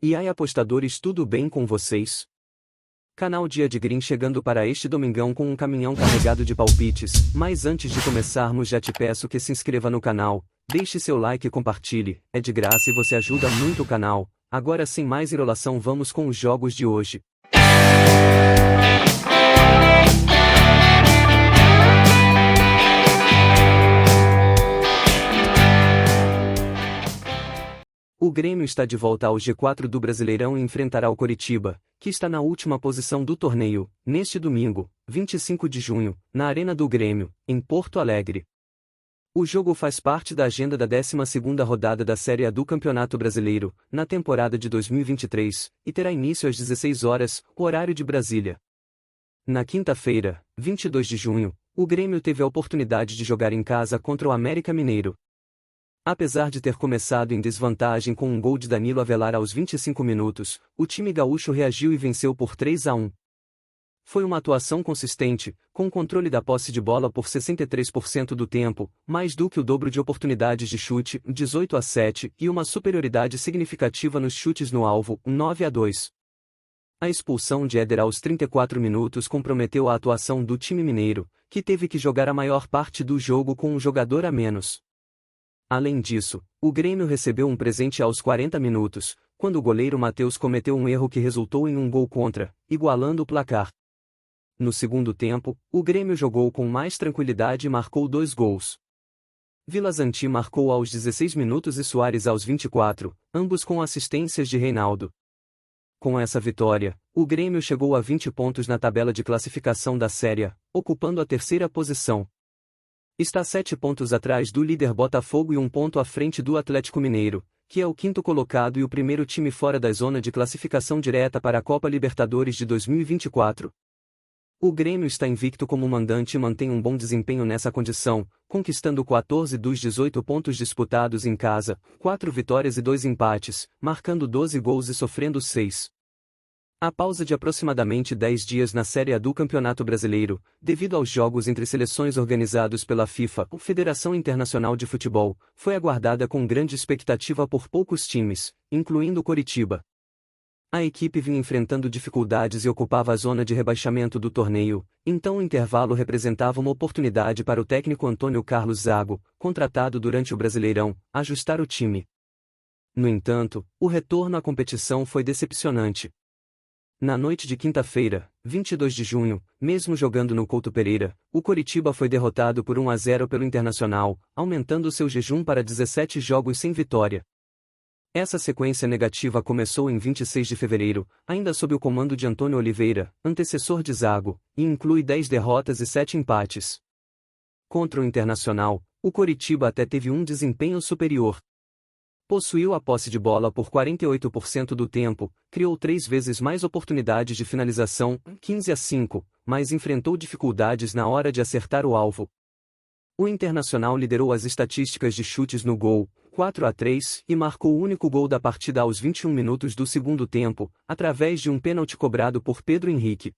E aí, apostadores, tudo bem com vocês? Canal Dia de Green chegando para este domingão com um caminhão carregado de palpites, mas antes de começarmos já te peço que se inscreva no canal, deixe seu like e compartilhe, é de graça e você ajuda muito o canal. Agora sem mais enrolação vamos com os jogos de hoje. O Grêmio está de volta ao G4 do Brasileirão e enfrentará o Coritiba, que está na última posição do torneio, neste domingo, 25 de junho, na Arena do Grêmio, em Porto Alegre. O jogo faz parte da agenda da 12ª rodada da Série A do Campeonato Brasileiro, na temporada de 2023, e terá início às 16 horas, horário de Brasília. Na quinta-feira, 22 de junho, o Grêmio teve a oportunidade de jogar em casa contra o América Mineiro. Apesar de ter começado em desvantagem com um gol de Danilo Avelar aos 25 minutos, o time gaúcho reagiu e venceu por 3-1. Foi uma atuação consistente, com controle da posse de bola por 63% do tempo, mais do que o dobro de oportunidades de chute, 18-7, e uma superioridade significativa nos chutes no alvo, 9-2. A expulsão de Éder aos 34 minutos comprometeu a atuação do time mineiro, que teve que jogar a maior parte do jogo com um jogador a menos. Além disso, o Grêmio recebeu um presente aos 40 minutos, quando o goleiro Matheus cometeu um erro que resultou em um gol contra, igualando o placar. No segundo tempo, o Grêmio jogou com mais tranquilidade e marcou 2 gols. Vila Zanti marcou aos 16 minutos e Soares aos 24, ambos com assistências de Reinaldo. Com essa vitória, o Grêmio chegou a 20 pontos na tabela de classificação da Série A, ocupando a terceira posição. Está 7 pontos atrás do líder Botafogo e 1 ponto à frente do Atlético Mineiro, que é o quinto colocado e o primeiro time fora da zona de classificação direta para a Copa Libertadores de 2024. O Grêmio está invicto como mandante e mantém um bom desempenho nessa condição, conquistando 14 dos 18 pontos disputados em casa, 4 vitórias e 2 empates, marcando 12 gols e sofrendo 6. A pausa de aproximadamente 10 dias na Série A do Campeonato Brasileiro, devido aos jogos entre seleções organizados pela FIFA, Federação Internacional de Futebol, foi aguardada com grande expectativa por poucos times, incluindo o Coritiba. A equipe vinha enfrentando dificuldades e ocupava a zona de rebaixamento do torneio, então o intervalo representava uma oportunidade para o técnico Antônio Carlos Zago, contratado durante o Brasileirão, ajustar o time. No entanto, o retorno à competição foi decepcionante. Na noite de quinta-feira, 22 de junho, mesmo jogando no Couto Pereira, o Coritiba foi derrotado por 1-0 pelo Internacional, aumentando seu jejum para 17 jogos sem vitória. Essa sequência negativa começou em 26 de fevereiro, ainda sob o comando de Antônio Oliveira, antecessor de Zago, e inclui 10 derrotas e 7 empates. Contra o Internacional, o Coritiba até teve um desempenho superior. Possuiu a posse de bola por 48% do tempo, criou 3 vezes mais oportunidades de finalização, 15-5, mas enfrentou dificuldades na hora de acertar o alvo. O Internacional liderou as estatísticas de chutes no gol, 4-3, e marcou o único gol da partida aos 21 minutos do segundo tempo, através de um pênalti cobrado por Pedro Henrique.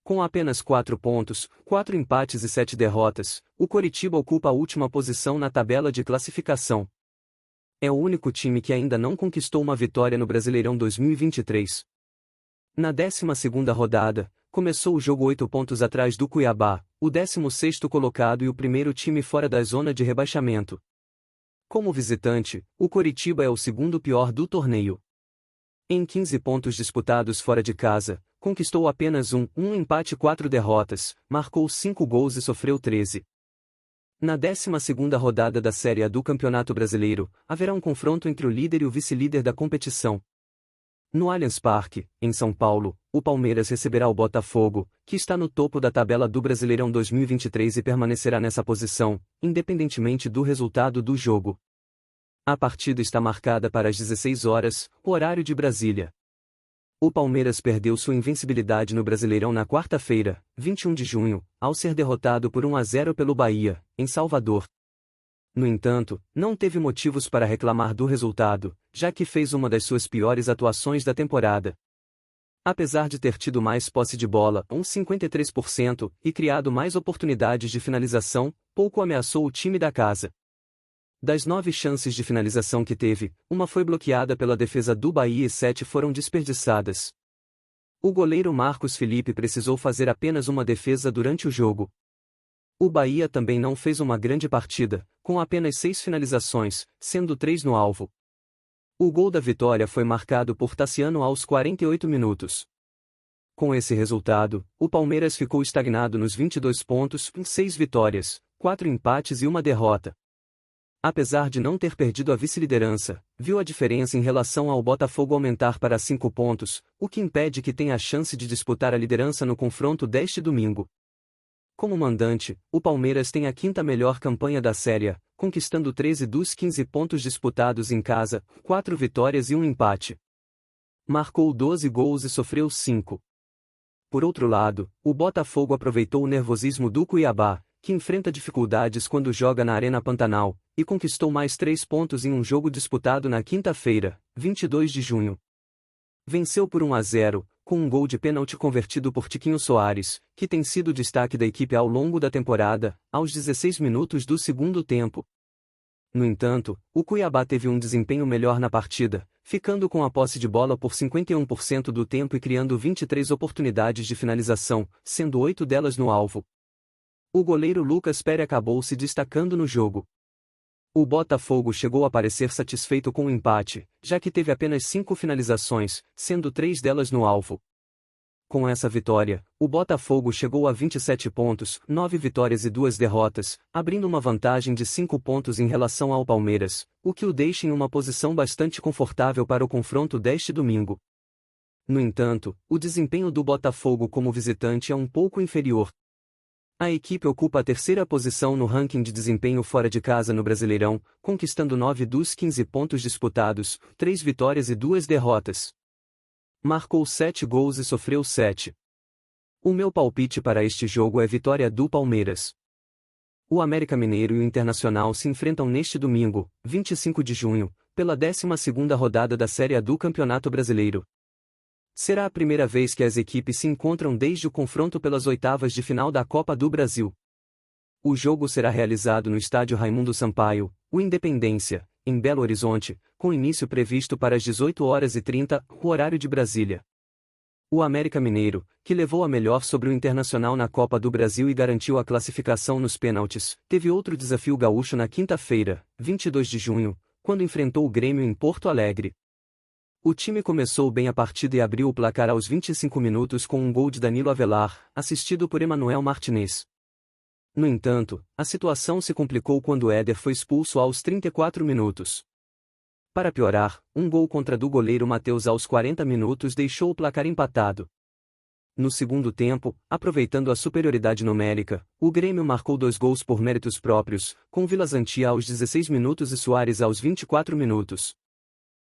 Com apenas 4 pontos, 4 empates e 7 derrotas, o Coritiba ocupa a última posição na tabela de classificação. É o único time que ainda não conquistou uma vitória no Brasileirão 2023. Na 12ª rodada, começou o jogo 8 pontos atrás do Cuiabá, o 16º colocado e o primeiro time fora da zona de rebaixamento. Como visitante, o Coritiba é o segundo pior do torneio. Em 15 pontos disputados fora de casa, conquistou apenas um empate e 4 derrotas, marcou 5 gols e sofreu 13. Na 12ª rodada da Série A do Campeonato Brasileiro, haverá um confronto entre o líder e o vice-líder da competição. No Allianz Parque, em São Paulo, o Palmeiras receberá o Botafogo, que está no topo da tabela do Brasileirão 2023 e permanecerá nessa posição, independentemente do resultado do jogo. A partida está marcada para as 16 horas, horário de Brasília. O Palmeiras perdeu sua invencibilidade no Brasileirão na quarta-feira, 21 de junho, ao ser derrotado por 1-0 pelo Bahia, em Salvador. No entanto, não teve motivos para reclamar do resultado, já que fez uma das suas piores atuações da temporada. Apesar de ter tido mais posse de bola, 53%, e criado mais oportunidades de finalização, pouco ameaçou o time da casa. Das 9 chances de finalização que teve, uma foi bloqueada pela defesa do Bahia e 7 foram desperdiçadas. O goleiro Marcos Felipe precisou fazer apenas uma defesa durante o jogo. O Bahia também não fez uma grande partida, com apenas 6 finalizações, sendo 3 no alvo. O gol da vitória foi marcado por Tassiano aos 48 minutos. Com esse resultado, o Palmeiras ficou estagnado nos 22 pontos, em 6 vitórias, 4 empates e uma derrota. Apesar de não ter perdido a vice-liderança, viu a diferença em relação ao Botafogo aumentar para 5 pontos, o que impede que tenha a chance de disputar a liderança no confronto deste domingo. Como mandante, o Palmeiras tem a 5ª melhor campanha da Série A, conquistando 13 dos 15 pontos disputados em casa, 4 vitórias e um empate. Marcou 12 gols e sofreu 5. Por outro lado, o Botafogo aproveitou o nervosismo do Cuiabá, que enfrenta dificuldades quando joga na Arena Pantanal, e conquistou mais 3 pontos em um jogo disputado na quinta-feira, 22 de junho. Venceu por 1-0, com um gol de pênalti convertido por Tiquinho Soares, que tem sido destaque da equipe ao longo da temporada, aos 16 minutos do segundo tempo. No entanto, o Cuiabá teve um desempenho melhor na partida, ficando com a posse de bola por 51% do tempo e criando 23 oportunidades de finalização, sendo 8 delas no alvo. O goleiro Lucas Perry acabou se destacando no jogo. O Botafogo chegou a parecer satisfeito com o empate, já que teve apenas 5 finalizações, sendo 3 delas no alvo. Com essa vitória, o Botafogo chegou a 27 pontos, 9 vitórias e 2 derrotas, abrindo uma vantagem de 5 pontos em relação ao Palmeiras, o que o deixa em uma posição bastante confortável para o confronto deste domingo. No entanto, o desempenho do Botafogo como visitante é um pouco inferior. A equipe ocupa a 3ª posição no ranking de desempenho fora de casa no Brasileirão, conquistando 9 dos 15 pontos disputados, 3 vitórias e 2 derrotas. Marcou 7 gols e sofreu 7. O meu palpite para este jogo é vitória do Palmeiras. O América Mineiro e o Internacional se enfrentam neste domingo, 25 de junho, pela 12ª rodada da Série A do Campeonato Brasileiro. Será a primeira vez que as equipes se encontram desde o confronto pelas oitavas de final da Copa do Brasil. O jogo será realizado no estádio Raimundo Sampaio, o Independência, em Belo Horizonte, com início previsto para as 18h30, o horário de Brasília. O América Mineiro, que levou a melhor sobre o Internacional na Copa do Brasil e garantiu a classificação nos pênaltis, teve outro desafio gaúcho na quinta-feira, 22 de junho, quando enfrentou o Grêmio em Porto Alegre. O time começou bem a partida e abriu o placar aos 25 minutos com um gol de Danilo Avelar, assistido por Emanuel Martinez. No entanto, a situação se complicou quando Éder foi expulso aos 34 minutos. Para piorar, um gol contra do goleiro Matheus aos 40 minutos deixou o placar empatado. No segundo tempo, aproveitando a superioridade numérica, o Grêmio marcou 2 gols por méritos próprios, com Vila Zantia aos 16 minutos e Soares aos 24 minutos.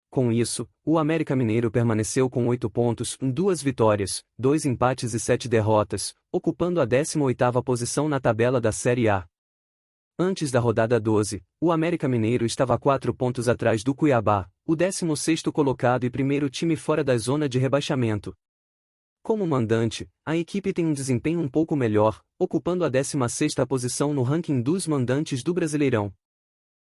Com isso, o América Mineiro permaneceu com 8 pontos, 2 vitórias, 2 empates e 7 derrotas, ocupando a 18ª posição na tabela da Série A. Antes da rodada 12, o América Mineiro estava 4 pontos atrás do Cuiabá, o 16º colocado e primeiro time fora da zona de rebaixamento. Como mandante, a equipe tem um desempenho um pouco melhor, ocupando a 16ª posição no ranking dos mandantes do Brasileirão.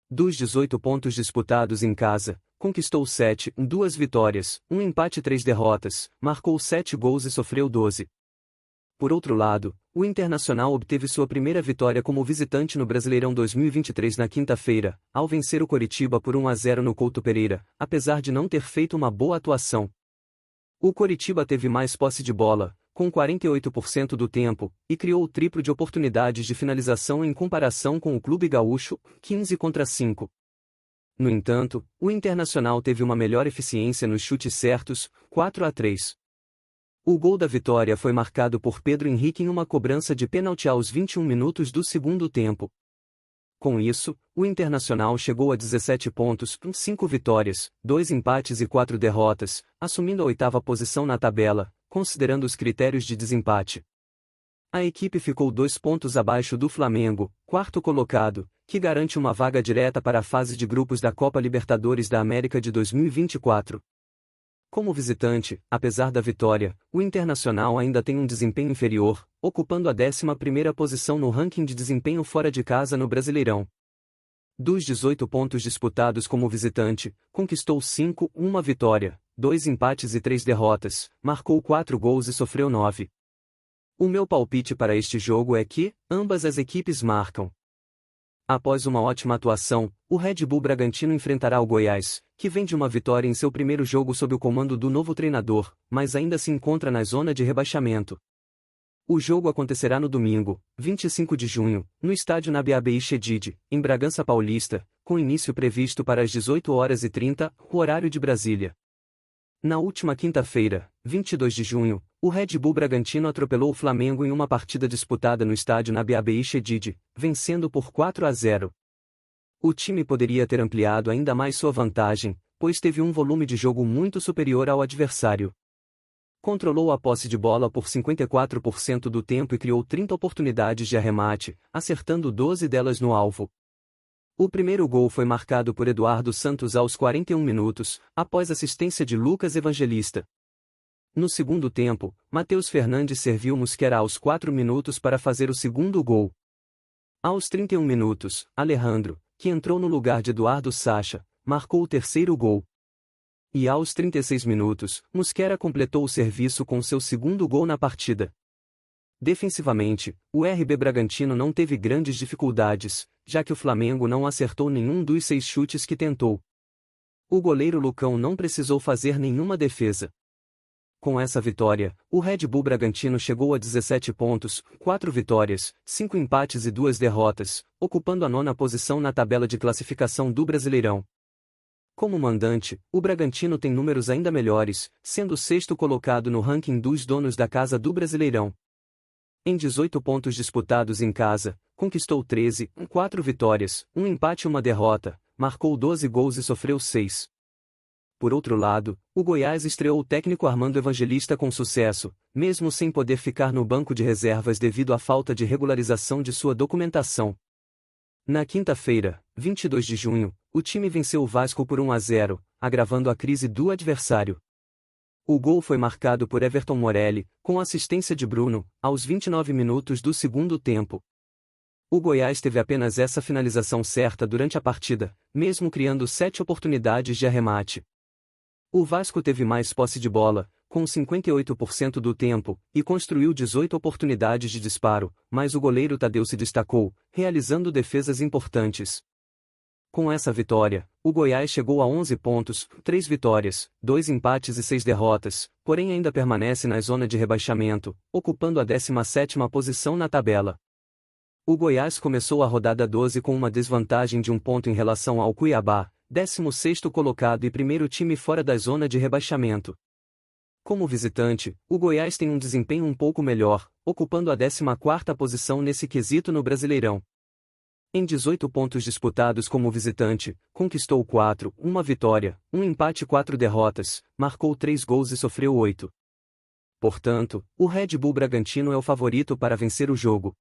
Dos 18 pontos disputados em casa, conquistou 7, 2 vitórias, 1 empate e 3 derrotas, marcou 7 gols e sofreu 12. Por outro lado, o Internacional obteve sua primeira vitória como visitante no Brasileirão 2023 na quinta-feira, ao vencer o Coritiba por 1-0 no Couto Pereira, apesar de não ter feito uma boa atuação. O Coritiba teve mais posse de bola, com 48% do tempo, e criou o triplo de oportunidades de finalização em comparação com o Clube Gaúcho, 15-5. No entanto, o Internacional teve uma melhor eficiência nos chutes certos, 4-3. O gol da vitória foi marcado por Pedro Henrique em uma cobrança de pênalti aos 21 minutos do segundo tempo. Com isso, o Internacional chegou a 17 pontos, 5 vitórias, 2 empates e 4 derrotas, assumindo a 8ª posição na tabela, considerando os critérios de desempate. A equipe ficou 2 pontos abaixo do Flamengo, 4º colocado, que garante uma vaga direta para a fase de grupos da Copa Libertadores da América de 2024. Como visitante, apesar da vitória, o Internacional ainda tem um desempenho inferior, ocupando a 11ª posição no ranking de desempenho fora de casa no Brasileirão. Dos 18 pontos disputados como visitante, conquistou 5, uma vitória, 2 empates e 3 derrotas, marcou 4 gols e sofreu 9. O meu palpite para este jogo é que ambas as equipes marcam. Após uma ótima atuação, o Red Bull Bragantino enfrentará o Goiás, que vem de uma vitória em seu primeiro jogo sob o comando do novo treinador, mas ainda se encontra na zona de rebaixamento. O jogo acontecerá no domingo, 25 de junho, no estádio Nabiabe Chedid, em Bragança Paulista, com início previsto para as 18h30, o horário de Brasília. Na última quinta-feira, 22 de junho, o Red Bull Bragantino atropelou o Flamengo em uma partida disputada no estádio Nabiabe Chedid, vencendo por 4-0. O time poderia ter ampliado ainda mais sua vantagem, pois teve um volume de jogo muito superior ao adversário. Controlou a posse de bola por 54% do tempo e criou 30 oportunidades de arremate, acertando 12 delas no alvo. O primeiro gol foi marcado por Eduardo Santos aos 41 minutos, após assistência de Lucas Evangelista. No segundo tempo, Matheus Fernandes serviu Mosquera aos 4 minutos para fazer o segundo gol. Aos 31 minutos, Alejandro, que entrou no lugar de Eduardo Sacha, marcou o terceiro gol. E aos 36 minutos, Mosquera completou o serviço com seu segundo gol na partida. Defensivamente, o RB Bragantino não teve grandes dificuldades, já que o Flamengo não acertou nenhum dos 6 chutes que tentou. O goleiro Lucão não precisou fazer nenhuma defesa. Com essa vitória, o Red Bull Bragantino chegou a 17 pontos, 4 vitórias, 5 empates e 2 derrotas, ocupando a 9ª posição na tabela de classificação do Brasileirão. Como mandante, o Bragantino tem números ainda melhores, sendo o 6º colocado no ranking dos donos da casa do Brasileirão. Em 18 pontos disputados em casa, conquistou 13, 4 vitórias, 1 empate e 1 derrota, marcou 12 gols e sofreu 6. Por outro lado, o Goiás estreou o técnico Armando Evangelista com sucesso, mesmo sem poder ficar no banco de reservas devido à falta de regularização de sua documentação. Na quinta-feira, 22 de junho, o time venceu o Vasco por 1-0, agravando a crise do adversário. O gol foi marcado por Everton Morelli, com assistência de Bruno, aos 29 minutos do segundo tempo. O Goiás teve apenas essa finalização certa durante a partida, mesmo criando 7 oportunidades de arremate. O Vasco teve mais posse de bola, com 58% do tempo, e construiu 18 oportunidades de disparo, mas o goleiro Tadeu se destacou, realizando defesas importantes. Com essa vitória, o Goiás chegou a 11 pontos, 3 vitórias, 2 empates e 6 derrotas, porém ainda permanece na zona de rebaixamento, ocupando a 17ª posição na tabela. O Goiás começou a rodada 12 com uma desvantagem de 1 ponto em relação ao Cuiabá, 16º colocado e primeiro time fora da zona de rebaixamento. Como visitante, o Goiás tem um desempenho um pouco melhor, ocupando a 14ª posição nesse quesito no Brasileirão. Em 18 pontos disputados como visitante, conquistou 4, 1 vitória, 1 empate e 4 derrotas, marcou 3 gols e sofreu 8. Portanto, o Red Bull Bragantino é o favorito para vencer o jogo.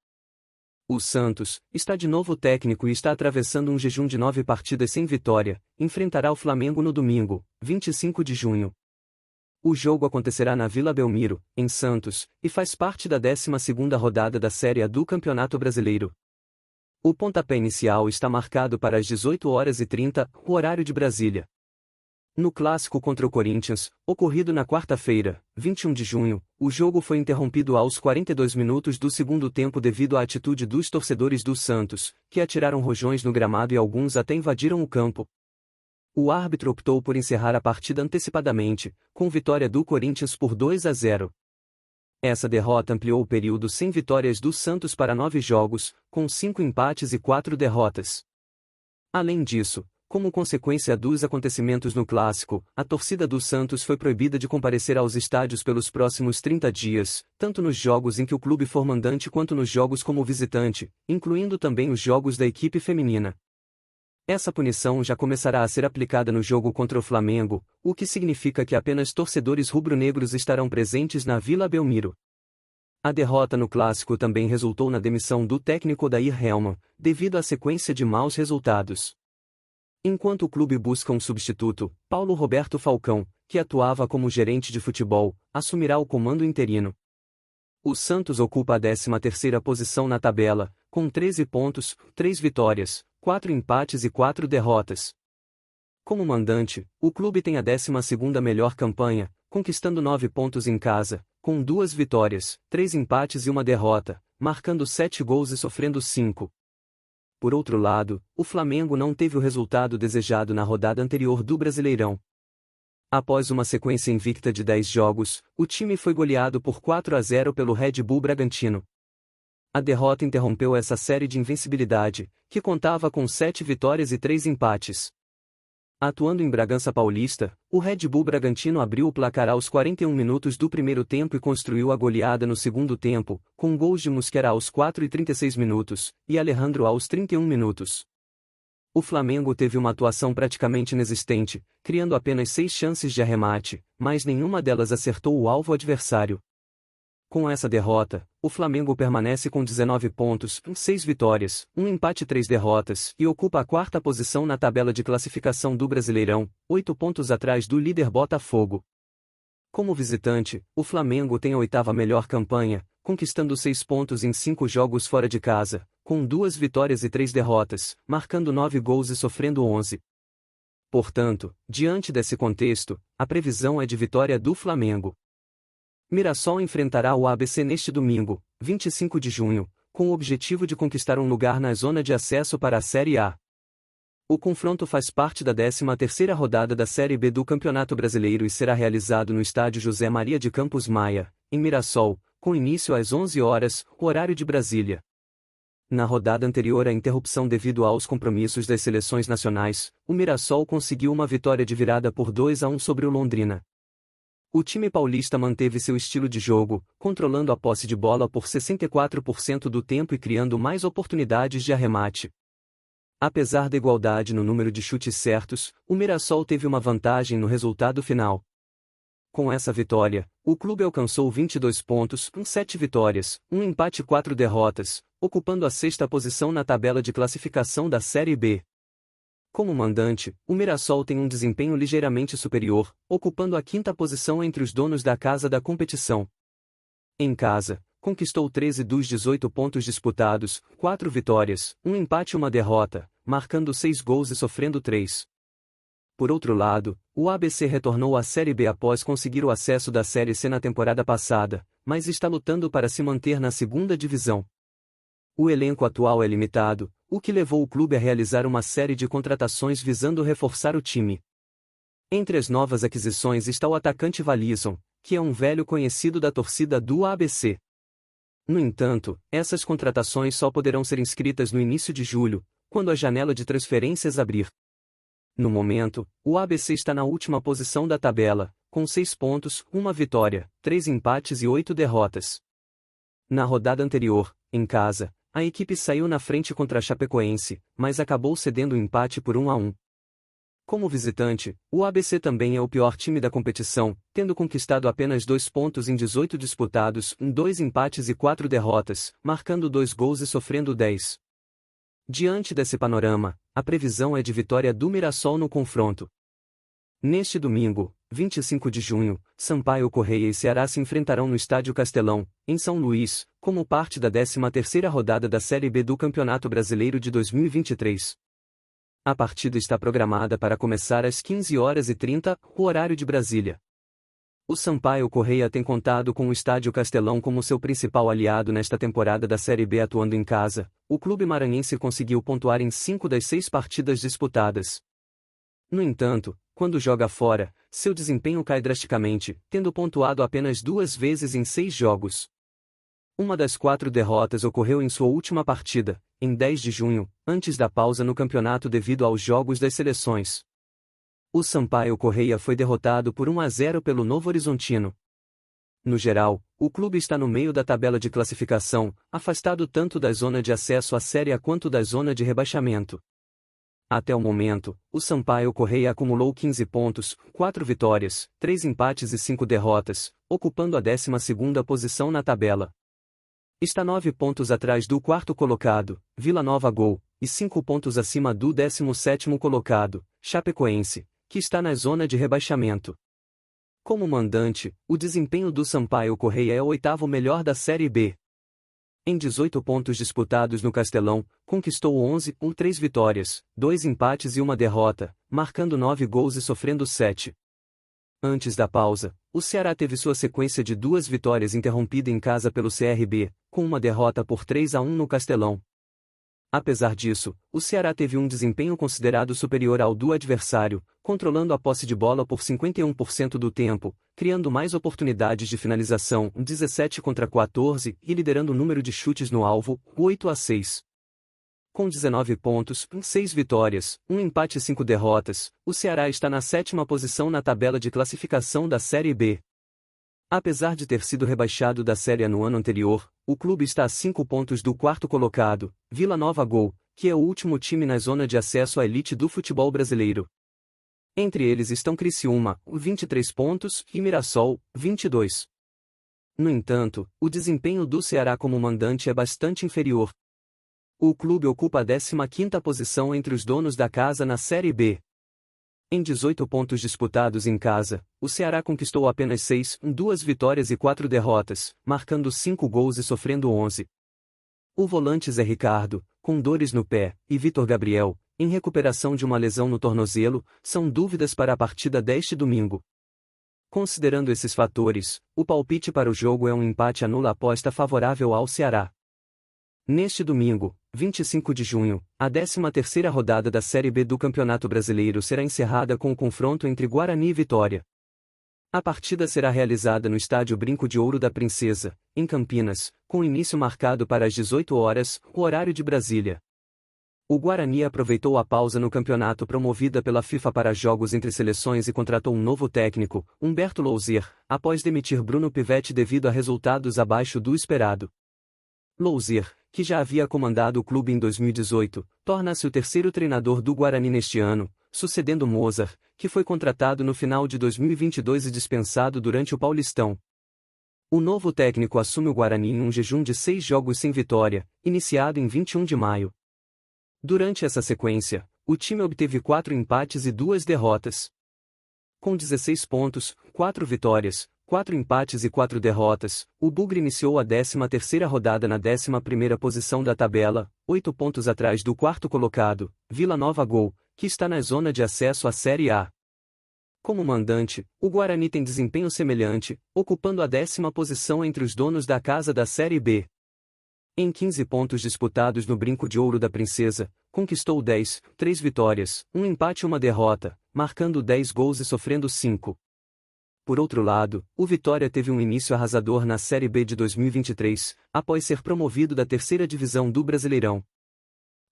O Santos está de novo técnico e está atravessando um jejum de 9 partidas sem vitória, enfrentará o Flamengo no domingo, 25 de junho. O jogo acontecerá na Vila Belmiro, em Santos, e faz parte da 12ª rodada da Série A do Campeonato Brasileiro. O pontapé inicial está marcado para as 18h30, o horário de Brasília. No clássico contra o Corinthians, ocorrido na quarta-feira, 21 de junho, o jogo foi interrompido aos 42 minutos do segundo tempo devido à atitude dos torcedores do Santos, que atiraram rojões no gramado e alguns até invadiram o campo. O árbitro optou por encerrar a partida antecipadamente, com vitória do Corinthians por 2-0. Essa derrota ampliou o período sem vitórias do Santos para 9 jogos, com 5 empates e 4 derrotas. Além disso, como consequência dos acontecimentos no clássico, a torcida do Santos foi proibida de comparecer aos estádios pelos próximos 30 dias, tanto nos jogos em que o clube for mandante quanto nos jogos como visitante, incluindo também os jogos da equipe feminina. Essa punição já começará a ser aplicada no jogo contra o Flamengo, o que significa que apenas torcedores rubro-negros estarão presentes na Vila Belmiro. A derrota no clássico também resultou na demissão do técnico Odair Hellmann, devido à sequência de maus resultados. Enquanto o clube busca um substituto, Paulo Roberto Falcão, que atuava como gerente de futebol, assumirá o comando interino. O Santos ocupa a 13ª posição na tabela, com 13 pontos, 3 vitórias, 4 empates e 4 derrotas. Como mandante, o clube tem a 12ª melhor campanha, conquistando 9 pontos em casa, com 2 vitórias, 3 empates e 1 derrota, marcando 7 gols e sofrendo 5. Por outro lado, o Flamengo não teve o resultado desejado na rodada anterior do Brasileirão. Após uma sequência invicta de 10 jogos, o time foi goleado por 4-0 pelo Red Bull Bragantino. A derrota interrompeu essa série de invencibilidade, que contava com 7 vitórias e 3 empates. Atuando em Bragança Paulista, o Red Bull Bragantino abriu o placar aos 41 minutos do primeiro tempo e construiu a goleada no segundo tempo, com gols de Mosquera aos 4 e 36 minutos, e Alejandro aos 31 minutos. O Flamengo teve uma atuação praticamente inexistente, criando apenas 6 chances de arremate, mas nenhuma delas acertou o alvo adversário. Com essa derrota, o Flamengo permanece com 19 pontos, 6 vitórias, 1 empate e 3 derrotas, e ocupa a 4ª posição na tabela de classificação do Brasileirão, 8 pontos atrás do líder Botafogo. Como visitante, o Flamengo tem a 8ª melhor campanha, conquistando 6 pontos em 5 jogos fora de casa, com 2 vitórias e 3 derrotas, marcando 9 gols e sofrendo 11. Portanto, diante desse contexto, a previsão é de vitória do Flamengo. Mirassol enfrentará o ABC neste domingo, 25 de junho, com o objetivo de conquistar um lugar na zona de acesso para a Série A. O confronto faz parte da 13ª rodada da Série B do Campeonato Brasileiro e será realizado no estádio José Maria de Campos Maia, em Mirassol, com início às 11 horas, horário de Brasília. Na rodada anterior à interrupção devido aos compromissos das seleções nacionais, o Mirassol conseguiu uma vitória de virada por 2-1 sobre o Londrina. O time paulista manteve seu estilo de jogo, controlando a posse de bola por 64% do tempo e criando mais oportunidades de arremate. Apesar da igualdade no número de chutes certos, o Mirassol teve uma vantagem no resultado final. Com essa vitória, o clube alcançou 22 pontos, 7 vitórias, 1 empate e 4 derrotas, ocupando a 6ª posição na tabela de classificação da Série B. Como mandante, o Mirassol tem um desempenho ligeiramente superior, ocupando a 5ª posição entre os donos da casa da competição. Em casa, conquistou 13 dos 18 pontos disputados, 4 vitórias, 1 empate e 1 derrota, marcando 6 gols e sofrendo 3. Por outro lado, o ABC retornou à Série B após conseguir o acesso da Série C na temporada passada, mas está lutando para se manter na 2ª divisão. O elenco atual é limitado, o que levou o clube a realizar uma série de contratações visando reforçar o time. Entre as novas aquisições está o atacante Valisson, que é um velho conhecido da torcida do ABC. No entanto, essas contratações só poderão ser inscritas no início de julho, quando a janela de transferências abrir. No momento, o ABC está na última posição da tabela, com 6 pontos, 1 vitória, 3 empates e 8 derrotas. Na rodada anterior, em casa, a equipe saiu na frente contra a Chapecoense, mas acabou cedendo o empate por 1-1. Como visitante, o ABC também é o pior time da competição, tendo conquistado apenas 2 pontos em 18 disputados, 2 empates e 4 derrotas, marcando 2 gols e sofrendo 10. Diante desse panorama, a previsão é de vitória do Mirassol no confronto. Neste domingo, 25 de junho, Sampaio Corrêa e Ceará se enfrentarão no Estádio Castelão, em São Luís, como parte da 13ª rodada da Série B do Campeonato Brasileiro de 2023. A partida está programada para começar às 15h30, o horário de Brasília. O Sampaio Corrêa tem contado com o Estádio Castelão como seu principal aliado nesta temporada da Série B atuando em casa. O clube maranhense conseguiu pontuar em 5 das 6 partidas disputadas. No entanto, quando joga fora, seu desempenho cai drasticamente, tendo pontuado apenas 2 vezes em 6 jogos. Uma das 4 derrotas ocorreu em sua última partida, em 10 de junho, antes da pausa no campeonato devido aos jogos das seleções. O Sampaio Corrêa foi derrotado por 1-0 pelo Novo Horizontino. No geral, o clube está no meio da tabela de classificação, afastado tanto da zona de acesso à Série A quanto da zona de rebaixamento. Até o momento, o Sampaio Corrêa acumulou 15 pontos, 4 vitórias, 3 empates e 5 derrotas, ocupando a 12ª posição na tabela. Está 9 pontos atrás do 4º colocado, Vila Nova Gol, e 5 pontos acima do 17º colocado, Chapecoense, que está na zona de rebaixamento. Como mandante, o desempenho do Sampaio Corrêa é o 8º melhor da Série B. Em 18 pontos disputados no Castelão, conquistou 11, 3 vitórias, 2 empates e uma derrota, marcando 9 gols e sofrendo 7. Antes da pausa, o Ceará teve sua sequência de 2 vitórias interrompida em casa pelo CRB, com uma derrota por 3-1 no Castelão. Apesar disso, o Ceará teve um desempenho considerado superior ao do adversário, controlando a posse de bola por 51% do tempo, criando mais oportunidades de finalização, 17 contra 14, e liderando o número de chutes no alvo, 8-6. Com 19 pontos, 6 vitórias, 1 empate e 5 derrotas, o Ceará está na 7ª posição na tabela de classificação da Série B. Apesar de ter sido rebaixado da Série A no ano anterior, o clube está a 5 pontos do 4º colocado, Vila Nova Gol, que é o último time na zona de acesso à elite do futebol brasileiro. Entre eles estão Criciúma, 23 pontos, e Mirassol, 22. No entanto, o desempenho do Ceará como mandante é bastante inferior. O clube ocupa a 15ª posição entre os donos da casa na Série B. Em 18 pontos disputados em casa, o Ceará conquistou apenas 6, 2 vitórias e 4 derrotas, marcando 5 gols e sofrendo 11. O volante Zé Ricardo, com dores no pé, e Vitor Gabriel, em recuperação de uma lesão no tornozelo, são dúvidas para a partida deste domingo. Considerando esses fatores, o palpite para o jogo é um empate anula aposta favorável ao Ceará. Neste domingo, 25 de junho, a 13ª rodada da Série B do Campeonato Brasileiro será encerrada com o confronto entre Guarani e Vitória. A partida será realizada no Estádio Brinco de Ouro da Princesa, em Campinas, com início marcado para as 18 horas, o horário de Brasília. O Guarani aproveitou a pausa no campeonato promovida pela FIFA para jogos entre seleções e contratou um novo técnico, Humberto Louzier, após demitir Bruno Pivetti devido a resultados abaixo do esperado. Louzier, que já havia comandado o clube em 2018, torna-se o 3º treinador do Guarani neste ano, sucedendo Mozart, que foi contratado no final de 2022 e dispensado durante o Paulistão. O novo técnico assume o Guarani em um jejum de 6 jogos sem vitória, iniciado em 21 de maio. Durante essa sequência, o time obteve 4 empates e 2 derrotas. Com 16 pontos, 4 vitórias, 4 empates e 4 derrotas, o Bugre iniciou a 13ª rodada na 11ª posição da tabela, 8 pontos atrás do 4º colocado, Vila Nova Gol, que está na zona de acesso à Série A. Como mandante, o Guarani tem desempenho semelhante, ocupando a 10ª posição entre os donos da casa da Série B. Em 15 pontos disputados no Brinco de Ouro da Princesa, conquistou 10, 3 vitórias, 1 empate e 1 derrota, marcando 10 gols e sofrendo 5. Por outro lado, o Vitória teve um início arrasador na Série B de 2023, após ser promovido da 3ª divisão do Brasileirão.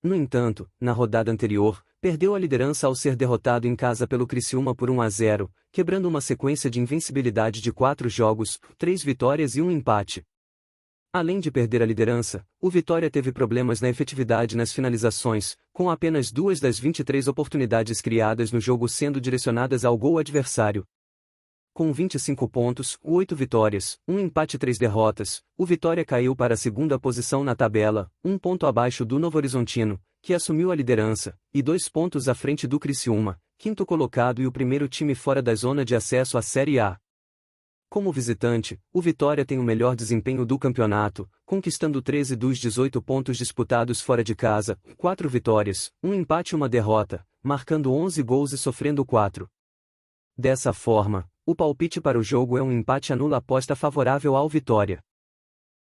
No entanto, na rodada anterior, perdeu a liderança ao ser derrotado em casa pelo Criciúma por 1-0, quebrando uma sequência de invencibilidade de 4 jogos, 3 vitórias e 1 empate. Além de perder a liderança, o Vitória teve problemas na efetividade nas finalizações, com apenas 2 das 23 oportunidades criadas no jogo sendo direcionadas ao gol adversário. Com 25 pontos, 8 vitórias, 1 empate e 3 derrotas, o Vitória caiu para a 2ª posição na tabela, 1 ponto abaixo do Novo Horizontino, que assumiu a liderança, e 2 pontos à frente do Criciúma, 5º colocado e o primeiro time fora da zona de acesso à Série A. Como visitante, o Vitória tem o melhor desempenho do campeonato, conquistando 13 dos 18 pontos disputados fora de casa, 4 vitórias, 1 empate e 1 derrota, marcando 11 gols e sofrendo 4. Dessa forma, o palpite para o jogo é um empate anula aposta favorável ao Vitória.